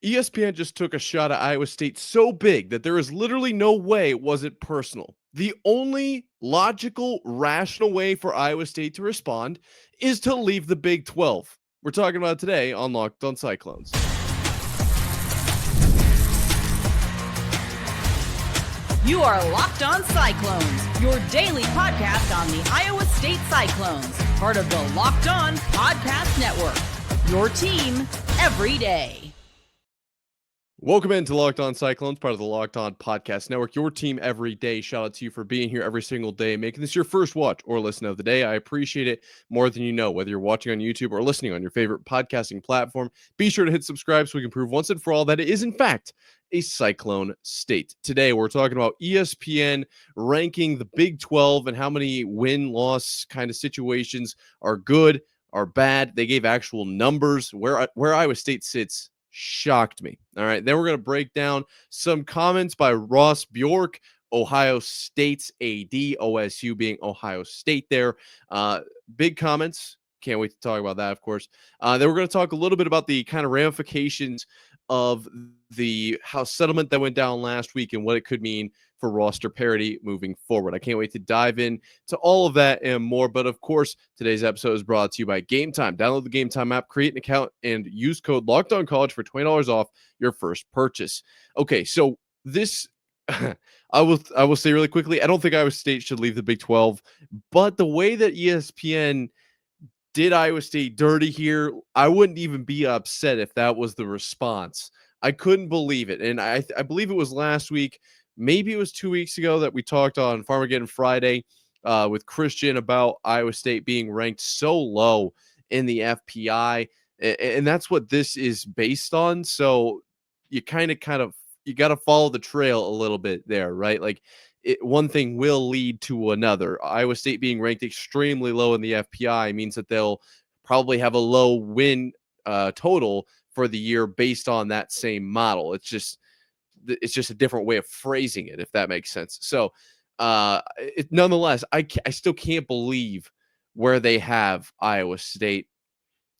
ESPN just took a shot at Iowa State so big that there is literally no way it wasn't personal. The only logical, rational way for Iowa State to respond is to leave the Big 12. We're talking about today on Locked on Cyclones. You are Locked on Cyclones, your daily podcast on the Iowa State Cyclones, part of the Locked on Podcast Network. Your team every day. Welcome into Locked on Cyclones, part of the Locked on Podcast Network, your team every day. Shout out to you for being here every single day, making this your first watch or listen of the day. I appreciate it more than you know, whether you're watching on YouTube or listening on your favorite podcasting platform. Be sure to hit subscribe so we can prove once and for all that it is, in fact, a Cyclone state. Today, we're talking about ESPN ranking the Big 12 and how many win-loss kind of situations are good, are bad. They gave actual numbers. Where Iowa State sits shocked me. All right. Then we're going to break down some comments by Ross Bjork, Ohio State's AD, OSU being Ohio State there. Big comments. Can't wait to talk about that, of course. Then we're going to talk a little bit about the kind of ramifications of the House settlement that went down last week and what it could mean for roster parity moving forward. I can't wait to dive in to all of that and more. But of course, today's episode is brought to you by Game Time. Download the Game Time app, create an account, and use code LOCKEDONCollege for $20 off your first purchase. Okay, so this I will say really quickly, I don't think Iowa State should leave the Big 12, but the way that ESPN did Iowa State dirty here, I wouldn't even be upset if that was the response. I couldn't believe it. And I believe it was last week, maybe it was 2 weeks ago, that we talked on Farmageddon Friday with Christian about Iowa State being ranked so low in the FPI. And that's what this is based on. So you kind of you got to follow the trail a little bit there, right? Like one thing will lead to another. Iowa State being ranked extremely low in the FPI means that they'll probably have a low win total for the year based on that same model. It's just a different way of phrasing it, if that makes sense. So nonetheless, I still can't believe where they have Iowa State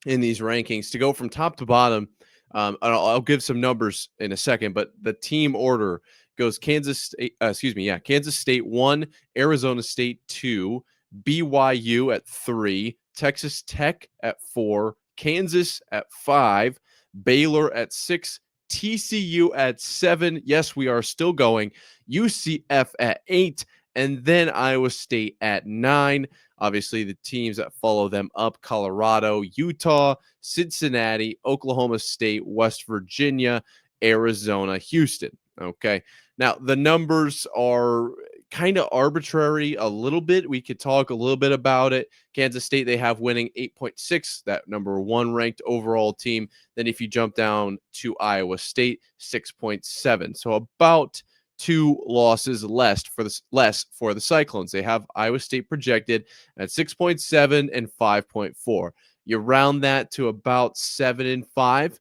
in these rankings to go from top to bottom. I'll give some numbers in a second, but the team order goes Kansas State 1, Arizona State 2, BYU at 3, Texas Tech at 4, Kansas at 5, Baylor at 6, TCU at 7. Yes, we are still going. UCF at 8, and then Iowa State at 9. Obviously, the teams that follow them up: Colorado, Utah, Cincinnati, Oklahoma State, West Virginia, Arizona, Houston. Okay. Now, the numbers are kind of arbitrary a little bit. We could talk a little bit about it. Kansas State, they have winning 8.6, that number 1 ranked overall team. Then if you jump down to Iowa State, 6.7. So about 2 losses less for the Cyclones. They have Iowa State projected at 6.7 and 5.4. You round that to about 7 and 5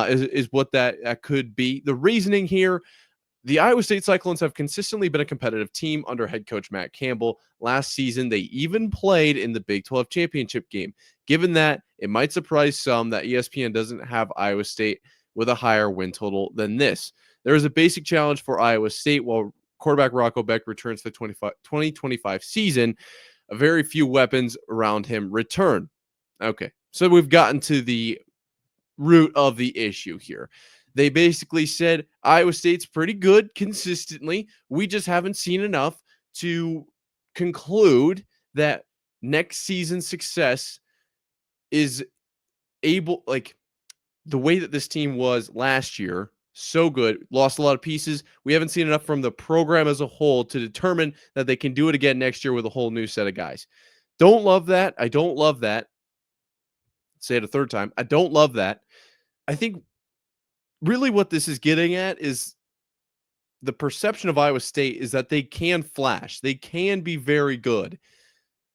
is what that could be. The reasoning here: the Iowa State Cyclones have consistently been a competitive team under head coach Matt Campbell. Last season, they even played in the Big 12 championship game. Given that, it might surprise some that ESPN doesn't have Iowa State with a higher win total than this. There is a basic challenge for Iowa State while quarterback Rocco Beck returns to the 2025 season. Very few weapons around him return. Okay, so we've gotten to the root of the issue here. They basically said Iowa State's pretty good consistently. We just haven't seen enough to conclude that next season's success is able, like the way that this team was last year, so good, lost a lot of pieces. We haven't seen enough from the program as a whole to determine that they can do it again next year with a whole new set of guys. Don't love that. I don't love that. Say it a third time. I don't love that. I think really what this is getting at is the perception of Iowa State is that they can flash. They can be very good,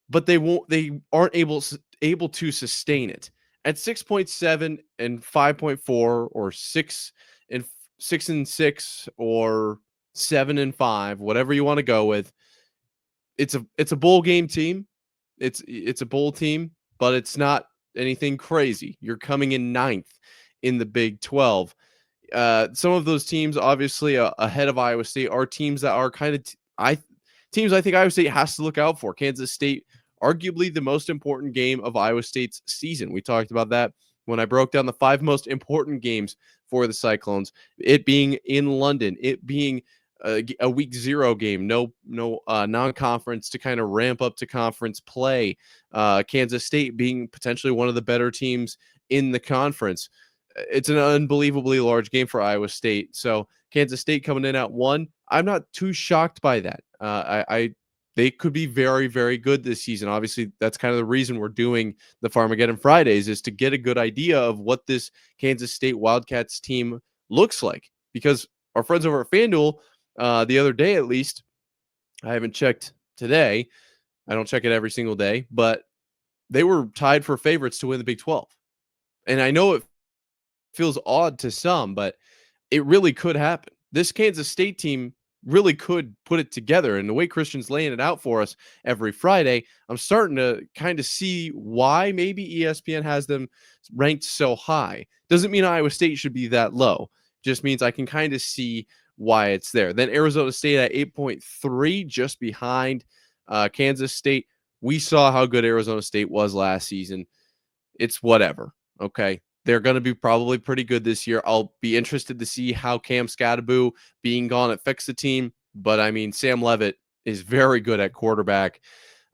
but they aren't able to sustain it. At 6.7 and 5.4 or 6 and 6 or 7 and 5, whatever you want to go with. It's a bowl game team. It's a bowl team, but it's not anything crazy. You're coming in 9th in the Big 12. Some of those teams, obviously ahead of Iowa State, are teams that are kind of teams I think Iowa State has to look out for. Kansas State, arguably the most important game of Iowa State's season. We talked about that when I broke down the 5 most important games for the Cyclones. It being in London, it being a week 0 game, no non-conference to kind of ramp up to conference play. Kansas State being potentially one of the better teams in the conference. It's an unbelievably large game for Iowa State. So Kansas State coming in at 1, I'm not too shocked by that. They could be very, very good this season. Obviously, that's kind of the reason we're doing the Farmageddon Fridays, is to get a good idea of what this Kansas State Wildcats team looks like. Because our friends over at FanDuel, the other day at least, I haven't checked today. I don't check it every single day, but they were tied for favorites to win the Big 12. And I know it feels odd to some, but it really could happen. This Kansas State team really could put it together. And the way Christian's laying it out for us every Friday, I'm starting to kind of see why maybe ESPN has them ranked so high. Doesn't mean Iowa State should be that low. Just means I can kind of see why it's there. Then Arizona State at 8.3, just behind Kansas State. We saw how good Arizona State was last season. It's whatever. Okay. They're going to be probably pretty good this year. I'll be interested to see how Cam Scatterbo being gone at fix the team. But I mean, Sam Levitt is very good at quarterback.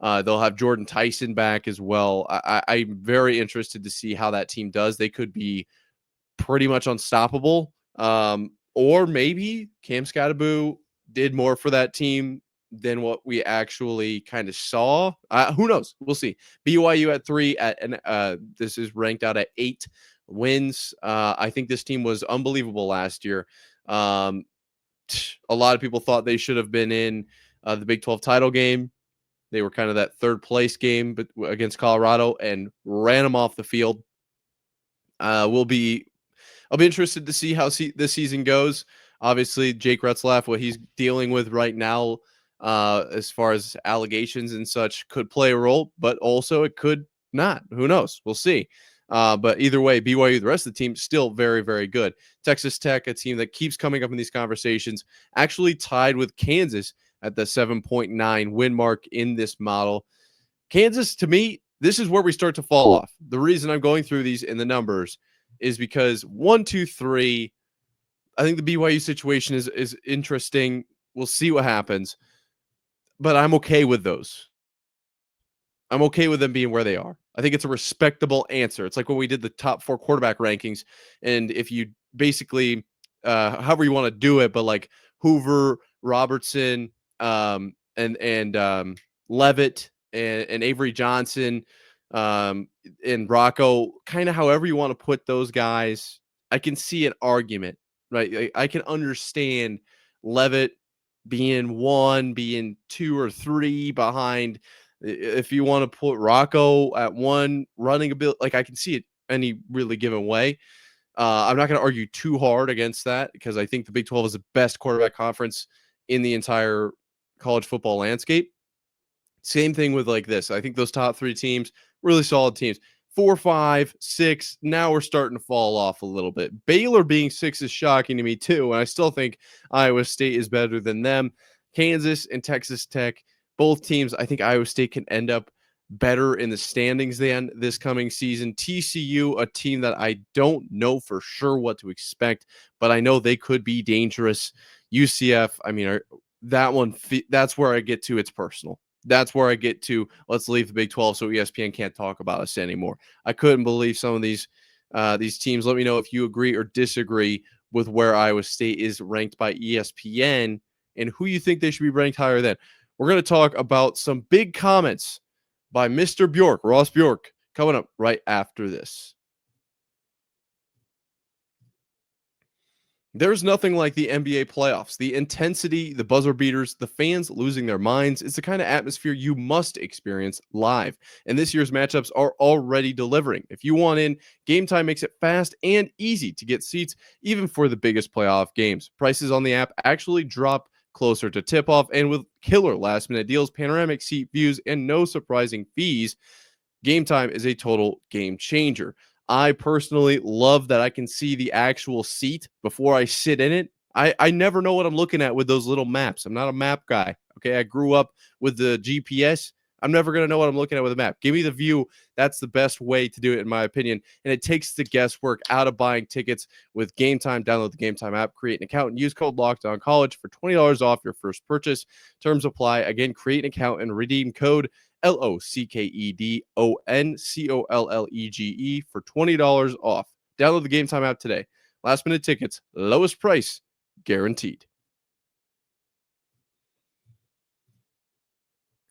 They'll have Jordan Tyson back as well. I'm very interested to see how that team does. They could be pretty much unstoppable. Or maybe Cam Scatterbo did more for that team than what we actually kind of saw. Who knows? We'll see. BYU at 3, this is ranked out at 8 wins. I think this team was unbelievable last year. A lot of people thought they should have been in the Big 12 title game. They were kind of that third place game against Colorado and ran them off the field. I'll be interested to see how this season goes. Obviously, Jake Retzlaff, what he's dealing with right now, as far as allegations and such, could play a role, but also it could not. Who knows? We'll see. But either way, BYU, the rest of the team, still very, very good. Texas Tech, a team that keeps coming up in these conversations, actually tied with Kansas at the 7.9 win mark in this model. Kansas, to me, this is where we start to fall off. The reason I'm going through these in the numbers is because 1, 2, 3, I think the BYU situation is interesting. We'll see what happens, but I'm okay with those. I'm okay with them being where they are. I think it's a respectable answer. It's like when we did the top 4 quarterback rankings, and if you basically, however you want to do it, but like Hoover, Robertson, and Levitt, and Avery Johnson, and Rocco, kind of however you want to put those guys, I can see an argument, right? I can understand Levitt being 1, being 2 or 3 behind. If you want to put Rocco at 1, running a bit, like I can see it any really given way. I'm not going to argue too hard against that because I think the Big 12 is the best quarterback conference in the entire college football landscape. Same thing with like this. I think those top 3 teams, really solid teams. 4, 5, 6. Now we're starting to fall off a little bit. Baylor being 6 is shocking to me too, and I still think Iowa State is better than them. Kansas and Texas Tech, both teams, I think Iowa State can end up better in the standings than this coming season. TCU, a team that I don't know for sure what to expect, but I know they could be dangerous. UCF, I mean, that's where I get to. It's personal. That's where I get to. Let's leave the Big 12 so ESPN can't talk about us anymore. I couldn't believe some of these teams. Let me know if you agree or disagree with where Iowa State is ranked by ESPN and who you think they should be ranked higher than. We're going to talk about some big comments by Mr. Bjork, Ross Bjork, coming up right after this. There's nothing like the NBA playoffs. The intensity, the buzzer beaters, the fans losing their minds. It's the kind of atmosphere you must experience live. And this year's matchups are already delivering. If you want in, Game Time makes it fast and easy to get seats, even for the biggest playoff games. Prices on the app actually drop closer to tip-off, and with killer last-minute deals, panoramic seat views, and no surprising fees, Game Time is a total game changer. I personally love that I can see the actual seat before I sit in it. I never know what I'm looking at with those little maps. I'm not a map guy. Okay. I grew up with the GPS. I'm never going to know what I'm looking at with a map. Give me the view. That's the best way to do it, in my opinion. And it takes the guesswork out of buying tickets with Game Time. Download the Game Time app, create an account, and use code LOCKEDONCollege for $20 off your first purchase. Terms apply. Again, create an account and redeem code LOCKEDONCOLLEGE for $20 off. Download the Game Time app today. Last minute tickets, lowest price guaranteed.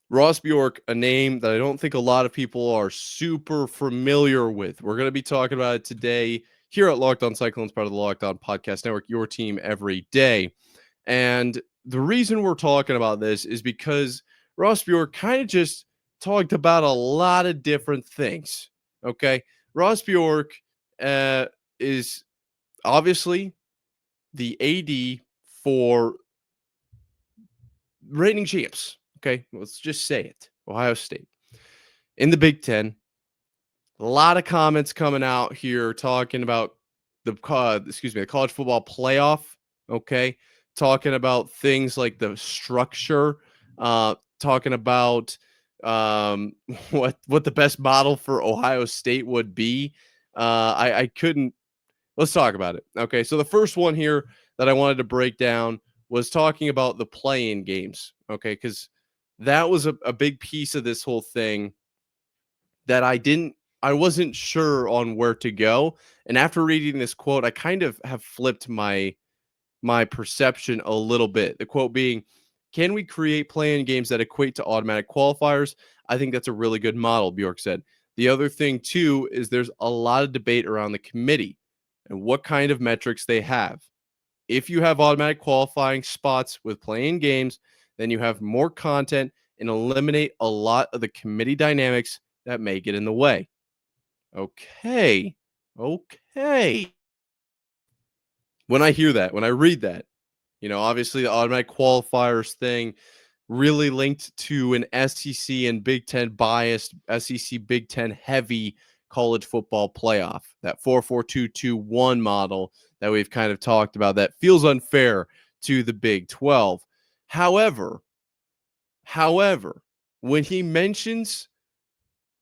Ross Bjork, a name that I don't think a lot of people are super familiar with. We're going to be talking about it today here at Locked On Cyclones, part of the Locked On Podcast Network, your team every day. And the reason we're talking about this is because Ross Bjork kind of just talked about a lot of different things. Okay. Ross Bjork is obviously the AD for reigning champs. Okay. Let's just say it. Ohio State in the Big Ten. A lot of comments coming out here talking about the college football playoff. Okay. Talking about things like the structure, talking about what the best model for Ohio State would be. I couldn't. Let's talk about it. Okay, so the first one here that I wanted to break down was talking about the play-in games. Okay, because that was a big piece of this whole thing that I wasn't sure on where to go. And after reading this quote, I kind of have flipped my perception a little bit. The quote being, can we create play-in games that equate to automatic qualifiers? I think that's a really good model, Bjork said. The other thing, too, is there's a lot of debate around the committee and what kind of metrics they have. If you have automatic qualifying spots with play-in games, then you have more content and eliminate a lot of the committee dynamics that may get in the way. Okay. When I hear that, when I read that, obviously the automatic qualifiers thing really linked to an SEC and Big Ten biased, SEC Big Ten heavy college football playoff, that 4-4-2-2-1 model that we've kind of talked about that feels unfair to the Big 12. However, when he mentions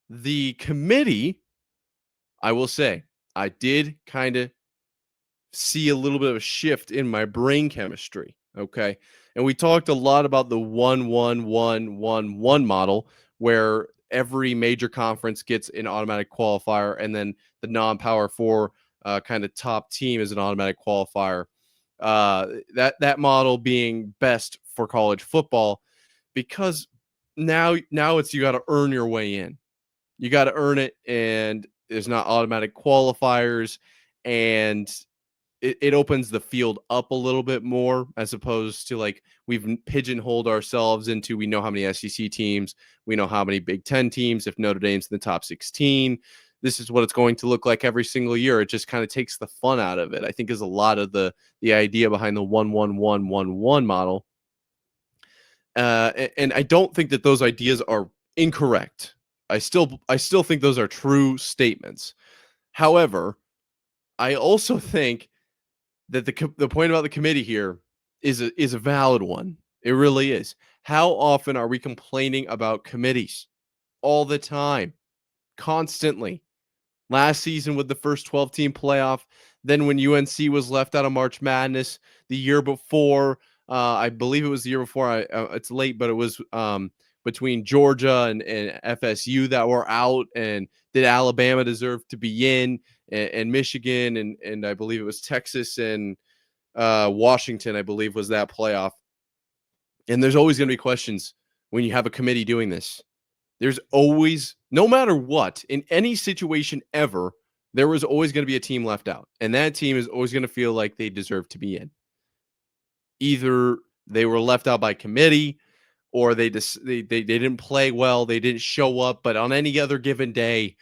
the committee, I will say I did kind of see a little bit of a shift in my brain chemistry. Okay. And we talked a lot about the 1-1-1-1-1 model, where every major conference gets an automatic qualifier, and then the non-power four kind of top team is an automatic qualifier. That model being best for college football, because now it's, you got to earn your way in. You got to earn it, and there's not automatic qualifiers, and it opens the field up a little bit more, as opposed to like we've pigeonholed ourselves into, we know how many SEC teams, we know how many Big Ten teams. If Notre Dame's in the top 16, this is what it's going to look like every single year. It just kind of takes the fun out of it, I think, is a lot of the idea behind the 1-1-1-1-1 model. And I don't think that those ideas are incorrect. I still think those are true statements. However, I also think that the point about the committee here is a valid one. It really is. How often are we complaining about committees? All the time, constantly. Last season with the first 12-team playoff, then when UNC was left out of March Madness, the year before, I believe it was the year before. It's late, but it was between Georgia and FSU that were out. And did Alabama deserve to be in? And Michigan and I believe it was Texas and Washington, I believe, was that playoff. And there's always going to be questions when you have a committee doing this. There's always, no matter what, in any situation ever, there was always going to be a team left out. And that team is always going to feel like they deserve to be in. Either they were left out by committee, or they didn't play well, they didn't show up. But on any other given day,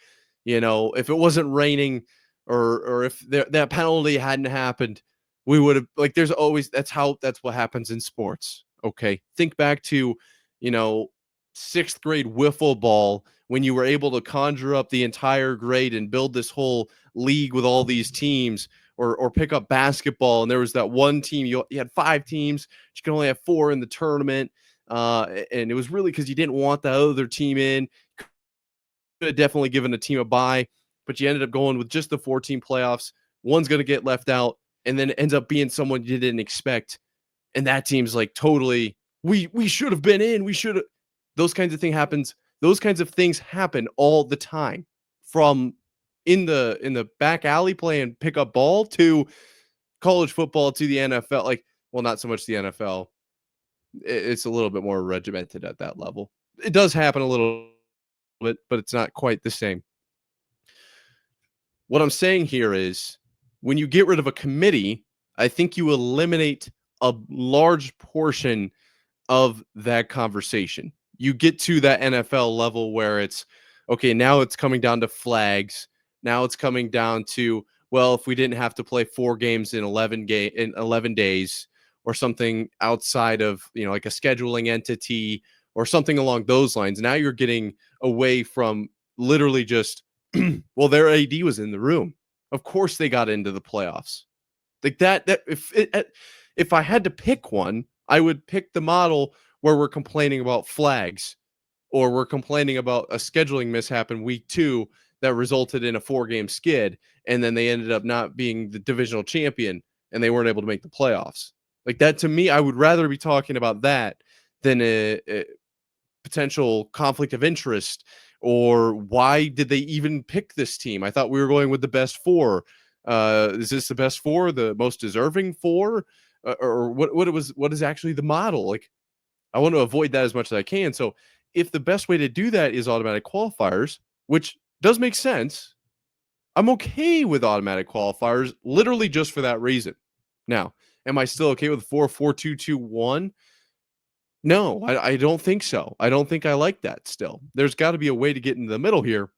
if it wasn't raining, or if that penalty hadn't happened, we would have, like, there's always, that's what happens in sports. Okay. Think back to, 6th grade wiffle ball, when you were able to conjure up the entire grade and build this whole league with all these teams, or pick up basketball and there was that one team, you had 5 teams, you can only have 4 in the tournament, and it was really because you didn't want the other team in. Could have definitely given a team a bye, but you ended up going with just the 14 playoffs. One's going to get left out, and then it ends up being someone you didn't expect, and that team's like totally, we should have been in. We should have. Those kinds of thing happens. Those kinds of things happen all the time, from in the back alley playing pickup ball to college football to the NFL. Like, well, not so much the NFL. It's a little bit more regimented at that level. It does happen a little bit, but it's not quite the same. What I'm saying here is, when you get rid of a committee, I think you eliminate a large portion of that conversation. You get to that NFL level where it's okay, now it's coming down to flags. Now it's coming down to, well, if we didn't have to play 4 games in 11 days, or something outside of, like a scheduling entity or something along those lines. Now you're getting away from literally just well, their AD was in the room. Of course they got into the playoffs. Like that if I had to pick one, I would pick the model where we're complaining about flags, or we're complaining about a scheduling mishap in week 2 that resulted in a 4-game skid, and then they ended up not being the divisional champion and they weren't able to make the playoffs. Like that, to me, I would rather be talking about that than a potential conflict of interest, or why did they even pick this team? I thought we were going with the best 4. Is this the best 4, the most deserving 4, or what is actually the model? Like, I want to avoid that as much as I can. So if the best way to do that is automatic qualifiers, which does make sense, I'm okay with automatic qualifiers, literally just for that reason. Now, am I still okay with 4-4-2-2-1? No, I don't think so. I don't think I like that still. There's got to be a way to get in the middle here.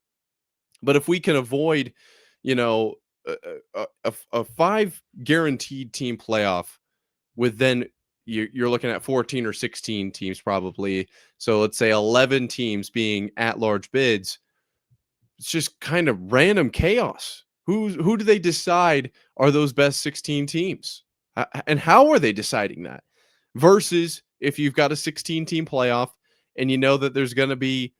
But if we can avoid, a 5 guaranteed team playoff, with then you're looking at 14 or 16 teams probably. So let's say 11 teams being at-large bids. It's just kind of random chaos. Who do they decide are those best 16 teams? And how are they deciding that? Versus if you've got a 16-team playoff and you know that there's going to be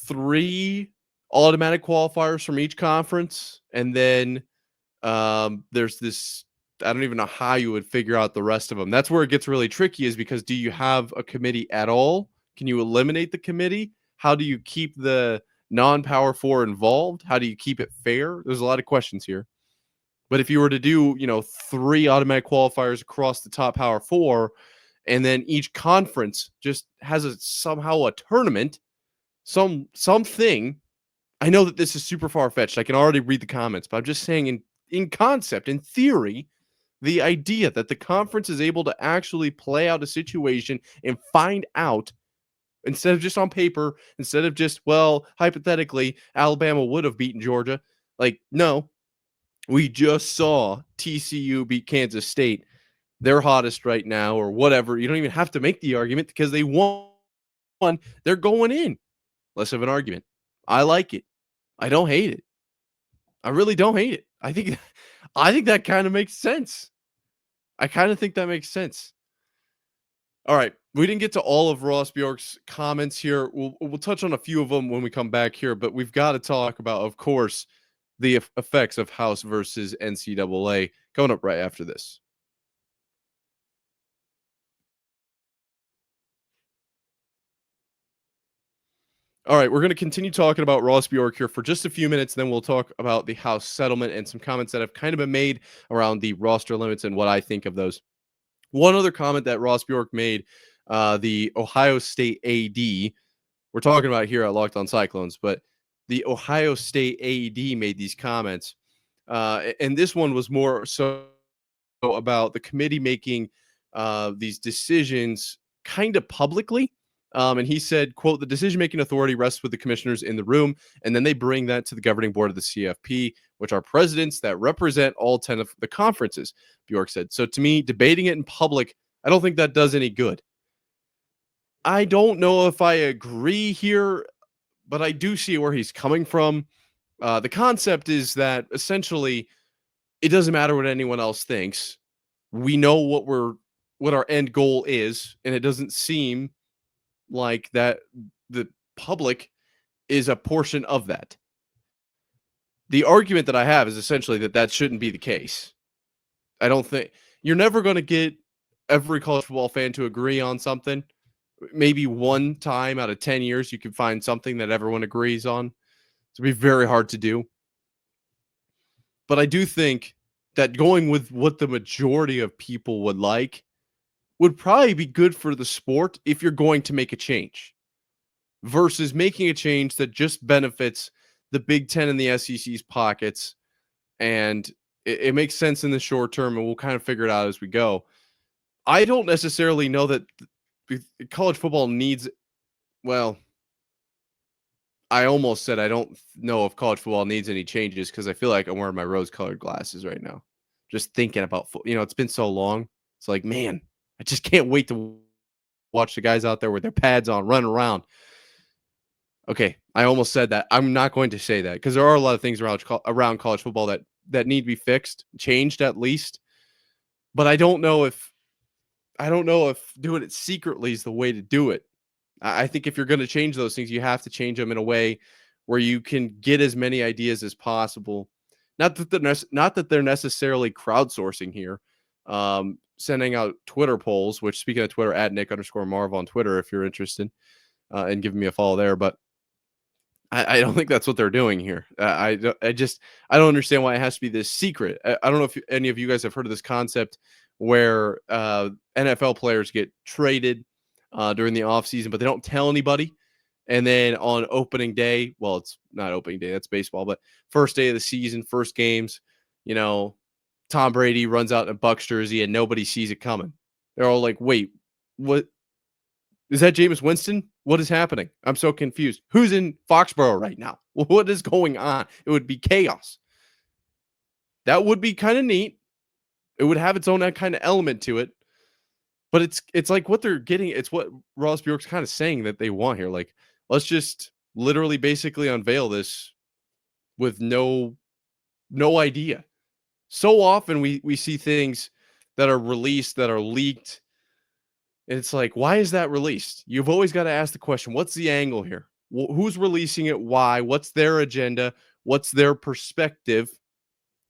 3 automatic qualifiers from each conference, and then there's this, I don't even know how you would figure out the rest of them. That's where it gets really tricky, is because do you have a committee at all? Can you eliminate the committee? How do you keep the non-power 4 involved? How do you keep it fair? There's a lot of questions here. But if you were to do, 3 automatic qualifiers across the top power 4, and then each conference just has somehow a tournament, something. I know that this is super far-fetched. I can already read the comments, but I'm just saying in concept, in theory, the idea that the conference is able to actually play out a situation and find out, instead of just on paper, instead of just, well, hypothetically, Alabama would have beaten Georgia. Like, no, we just saw TCU beat Kansas State. They're hottest right now, or whatever. You don't even have to make the argument because they won. They're going in. Less of an argument. I like it. I don't hate it. I really don't hate it. I think that kind of makes sense. I kind of think that makes sense. All right. We didn't get to all of Ross Bjork's comments here. We'll touch on a few of them when we come back here, but we've got to talk about, of course, the effects of House versus NCAA coming up right after this. All right, we're going to continue talking about Ross Bjork here for just a few minutes, then we'll talk about the House settlement and some comments that have kind of been made around the roster limits and what I think of those. One other comment that Ross Bjork made, the Ohio State AD, we're talking about here at Locked On Cyclones, but the Ohio State AD made these comments, and this one was more so about the committee making these decisions kind of publicly. And he said, quote, "The decision-making authority rests with the commissioners in the room, and then they bring that to the governing board of the CFP, which are presidents that represent all 10 of the conferences," Bjork said. So to me, debating it in public, I don't think that does any good. I don't know if I agree here. but I do see where he's coming from. The concept is that essentially it doesn't matter what anyone else thinks. We know what our end goal is, and it doesn't seem like that the public is a portion of that. The argument that I have is essentially that shouldn't be the case. I don't think you're never going to get every college football fan to agree on something. Maybe one time out of 10 years, you can find something that everyone agrees on. It's going to be very hard to do. But I do think that going with what the majority of people would like would probably be good for the sport if you're going to make a change versus making a change that just benefits the Big Ten and the SEC's pockets. And it makes sense in the short term, and we'll kind of figure it out as we go. I don't necessarily know that college football needs, well, I almost said I don't know if college football needs any changes because I feel like I'm wearing my rose-colored glasses right now. Just thinking about, it's been so long. It's like, man, I just can't wait to watch the guys out there with their pads on, running around. Okay, I almost said that. I'm not going to say that because there are a lot of things around college football that need to be fixed, changed at least. But I don't know if doing it secretly is the way to do it. I think if you're going to change those things, you have to change them in a way where you can get as many ideas as possible. Not that they're necessarily crowdsourcing here, sending out Twitter polls. Which, speaking of Twitter, at Nick_Marv on Twitter if you're interested, and giving me a follow there. But I don't think that's what they're doing here. I don't understand why it has to be this secret. I don't know if any of you guys have heard of this concept where NFL players get traded during the offseason, but they don't tell anybody. And then on opening day, well, it's not opening day, that's baseball, but first day of the season, first games, Tom Brady runs out in a Bucs jersey and nobody sees it coming. They're all like, wait, what? Is that Jameis Winston? What is happening? I'm so confused. Who's in Foxborough right now? What is going on? It would be chaos. That would be kind of neat. It would have its own kind of element to it. But it's like what they're getting. It's what Ross Bjork's kind of saying that they want here. Like, let's just literally basically unveil this with no idea. So often we see things that are released, that are leaked. And it's like, why is that released? You've always got to ask the question, what's the angle here? Who's releasing it? Why? What's their agenda? What's their perspective?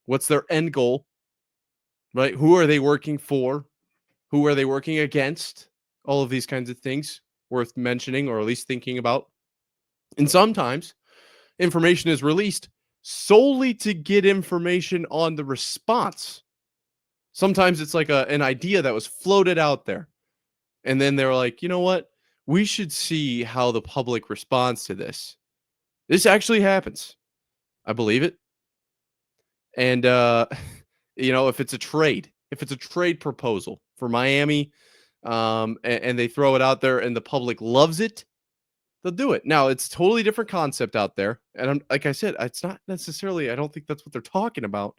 What's their end goal? Right? Who are they working for? Who are they working against? All of these kinds of things worth mentioning or at least thinking about. And sometimes information is released solely to get information on the response. Sometimes it's like an idea that was floated out there. And then they're like, you know what? We should see how the public responds to this. This actually happens. I believe it. And, if it's a trade proposal for Miami, and they throw it out there and the public loves it, they'll do it. Now, it's a totally different concept out there. And like I said, it's not necessarily, I don't think that's what they're talking about.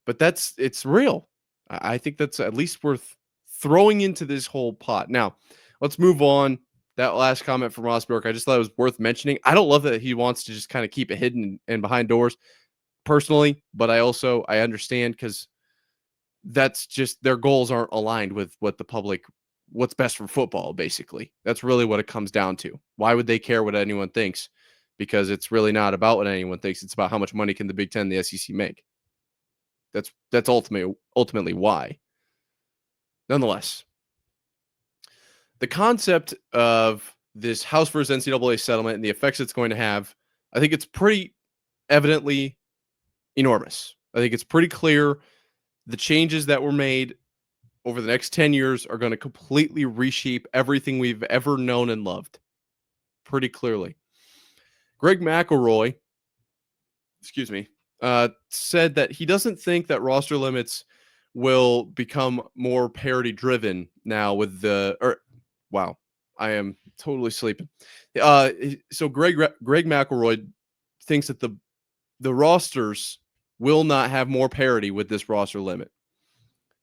But it's real. I think that's at least worth throwing into this whole pot. Now, let's move on. That last comment from Ross Bjork, I just thought it was worth mentioning. I don't love that he wants to just kind of keep it hidden and behind doors personally, but I understand because that's just their goals aren't aligned with what's best for football, basically. That's really what it comes down to. Why would they care what anyone thinks? Because it's really not about what anyone thinks. It's about how much money can the Big Ten and the SEC make. That's ultimately why. Nonetheless, the concept of this House versus NCAA settlement and the effects it's going to have, I think it's pretty evidently enormous. I think it's pretty clear the changes that were made over the next 10 years are going to completely reshape everything we've ever known and loved. Pretty clearly. Greg McElroy, said that he doesn't think that roster limits will become more parity driven now with wow, I am totally sleeping. So Greg McElroy thinks that the rosters will not have more parity with this roster limit.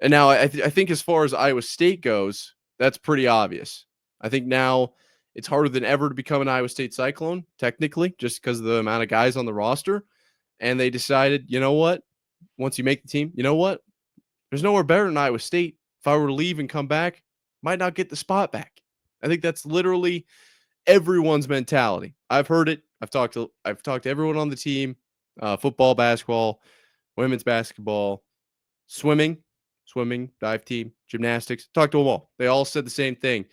And now I think as far as Iowa State goes, that's pretty obvious. I think now It's harder than ever to become an Iowa State Cyclone, technically, just because of the amount of guys on the roster. And they decided, you know what? Once you make the team, you know what? There's nowhere better than Iowa State. If I were to leave and come back, might not get the spot back. I think that's literally everyone's mentality. I've heard it. I've talked to everyone on the team, football, basketball, women's basketball, swimming, dive team, gymnastics. Talked to them all. They all said the same thing.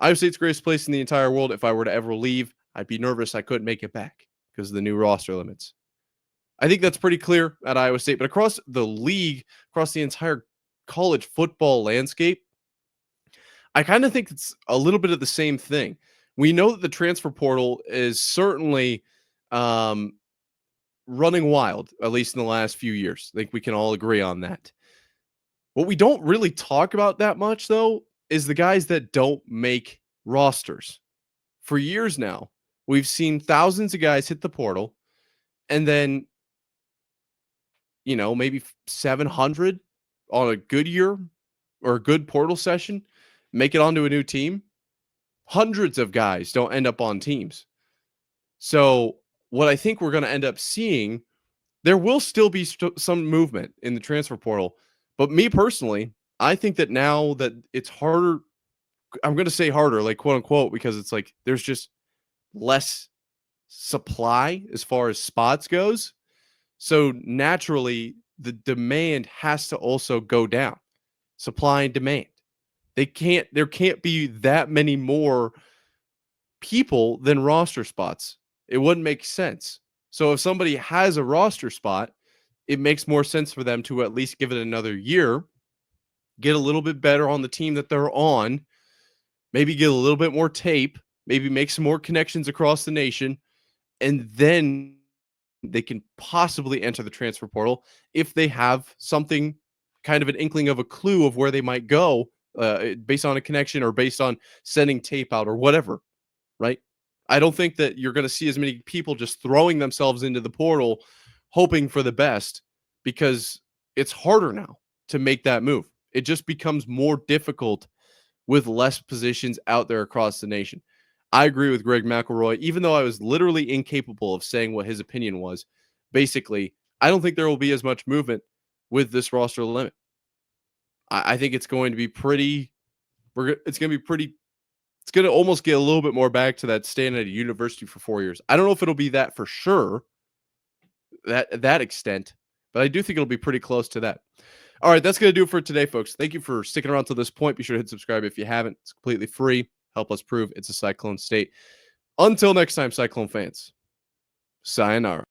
Iowa State's greatest place in the entire world. If I were to ever leave, I'd be nervous I couldn't make it back because of the new roster limits. I think that's pretty clear at Iowa State, but across the league, across the entire college football landscape, I kind of think it's a little bit of the same thing. We know that the transfer portal is certainly running wild, at least in the last few years. I think we can all agree on that. What we don't really talk about that much, though, is the guys that don't make rosters. For years now, we've seen thousands of guys hit the portal, and then, maybe 700 on a good year or a good portal session make it onto a new team. Hundreds of guys don't end up on teams. So what I think we're going to end up seeing, there will still be some movement in the transfer portal. But me personally, I think that now that it's harder, I'm going to say harder, like quote unquote, because it's like there's just less supply as far as spots goes. So naturally, the demand has to also go down. Supply and demand. There can't be that many more people than roster spots. It wouldn't make sense. So if somebody has a roster spot, it makes more sense for them to at least give it another year, get a little bit better on the team that they're on, maybe get a little bit more tape, maybe make some more connections across the nation, and then they can possibly enter the transfer portal if they have something, kind of an inkling of a clue of where they might go, based on a connection or based on sending tape out or whatever, right? I don't think that you're going to see as many people just throwing themselves into the portal hoping for the best, because it's harder now to make that move. It just becomes more difficult with less positions out there across the nation. I agree with Greg McElroy, even though I was literally incapable of saying what his opinion was. Basically, I don't think there will be as much movement with this roster limit. I think it's going to be pretty. It's going to almost get a little bit more back to that staying at a university for 4 years. I don't know if it'll be that for sure, that extent, but I do think it'll be pretty close to that. All right, that's going to do it for today, folks. Thank you for sticking around to this point. Be sure to hit subscribe if you haven't. It's completely free. Help us prove it's a Cyclone state. Until next time, Cyclone fans, sayonara.